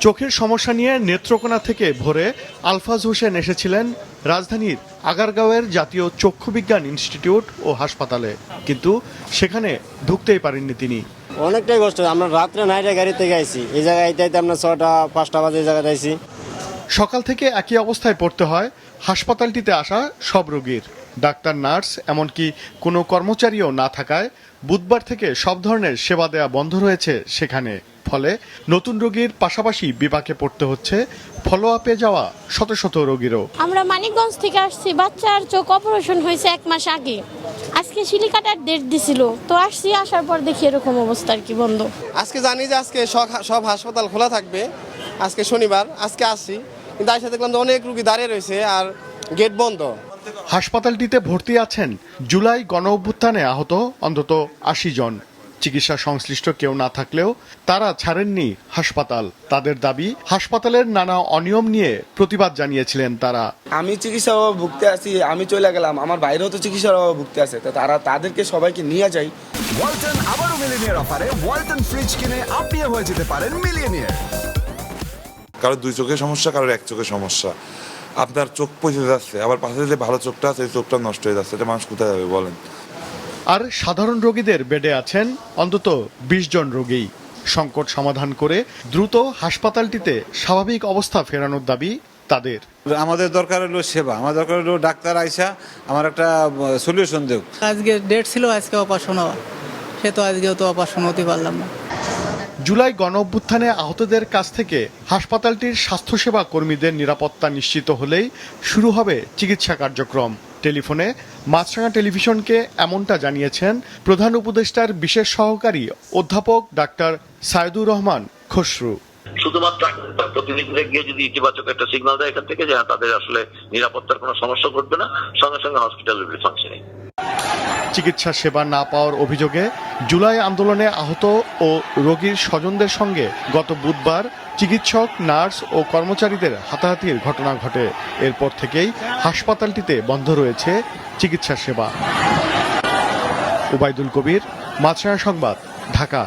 চোখের সমস্যা নিয়ে নেত্রকোনা থেকে ভোরে আলফাজ হোসেন এসেছিলেন রাজধানীর আগারগাঁওয়ের জাতীয় চক্ষু বিজ্ঞান ইনস্টিটিউট ও হাসপাতালে, কিন্তু সেখানে ঢুকতেই পারেননি তিনি। অনেকটাই কষ্ট। আমরা রাত্রে নাইটে গাড়ি থেকে আইছি, এই জায়গায় আইতে আমরা 6টা-5টা বাজে এই জায়গায় আইছি। সকাল থেকে একই অবস্থায় পড়তে হয় হাসপাতালটিতে আসা সব রোগীর। ডাক্তার, নার্স, এমনকি কোনো কর্মচারীও না থাকায় বুধবার থেকে সব ধরনের সেবা দেওয়া বন্ধ রয়েছে সেখানে। ফলে নতুন রোগীর পাশাপাশি বিপাকে পড়তে হচ্ছে ফলো আপে যাওয়া শত শত রোগীরও। আমরা মানিকগঞ্জ থেকে আসছি, বাচ্চার চোখ অপারেশন হয়েছে 1 মাস আগে। আজকে শিলিকাটার ডেট দিছিল, তো আসছি, আসার পর দেখি এরকম অবস্থা আর কি, বন্ধ। আজকে জানি যে আজকে সব হাসপাতাল খোলা থাকবে, আজকে শনিবার, আজকে আসছি, কিন্তু আইসা দেখলাম যে অনেক রোগী দাঁড়িয়ে রয়েছে আর গেট বন্ধ। হাসপাতালটিতে ভর্তি আছেন জুলাই গণ অভ্যুত্থানে আহত অন্তত 80 জন। চিকিৎসা সংশ্লিষ্ট কেউ না থাকলেও তারা ছাড়েননি হাসপাতাল। তাদের দাবি, হাসপাতালের নানা অনিয়ম নিয়ে প্রতিবাদ জানিয়েছিলেন তারা। আমি চিকিৎসার অভাবে ভুগতে আছি, আমি চলে গেলাম, আমার বাইরেও তো চিকিৎসার অভাবে ভুগতে আছে, তো তাদেরকে সবাইকে নিয়ে যাই। ওয়ালটন আবারও মিলিয়নিয়ার অফারে ওয়ালটন ফ্রিজ কিনে আপনিও হয়ে যেতে পারেন মিলিয়নিয়ার। কারো 2 চোখের সমস্যা, কারোর 1 চোখের সমস্যা। আপনার চোখ পচে যাচ্ছে, আবার পাশে যে ভালো চোখটা আছে এই চোখটা নষ্ট হয়ে যাচ্ছে, এটা মানুষ কোথায় যাবে বলেন? আর সাধারণ রোগীদের বেডে আছেন অন্তত 20 জন রোগী। সংকট সমাধান করে দ্রুত হাসপাতালটিতে স্বাভাবিক অবস্থা ফেরানোর দাবি তাদের। আমাদের দরকার হলো সেবা, আমার দরকার হলো ডাক্তার আইসা আমার একটা সলিউশন দেব। আজকে ডেট ছিল, আজকে অপারেশন হওয়া, সে তো আজকেও তো অপারেশন হতে পারলাম না। জুলাই গণ অভ্যুত্থানে আহতদের কাছ থেকে হাসপাতালটির স্বাস্থ্যসেবা কর্মীদের নিরাপত্তা নিশ্চিত হলেই শুরু হবে চিকিৎসা কার্যক্রম। টেলিফোনে মাছরাঙা টেলিভিশনকে এমনটা জানিয়েছেন প্রধান উপদেষ্টার বিশেষ সহকারী অধ্যাপক ডাক্তার সাইদুর রহমান খসরু। শুধুমাত্র প্রতিনিধিরা গিয়ে যদি ইতিবাচক একটা সিগন্যাল দেয় এখান থেকে যে তাদের আসলে নিরাপত্তার কোনো সমস্যা ঘটবে না, সঙ্গে সঙ্গে হসপিটাল উইল বি ফাংশনিং। চিকিৎসা সেবা না পাওয়ার অভিযোগে জুলাই আন্দোলনে আহত ও রোগীর স্বজনদের সঙ্গে গত বুধবার চিকিৎসক, নার্স ও কর্মচারীদের হাতাহাতির ঘটনা ঘটে। এরপর থেকেই হাসপাতালটিতে বন্ধ রয়েছে চিকিৎসা সেবা। ওবায়দুল কবির, মাছরাঙা সংবাদ, ঢাকা।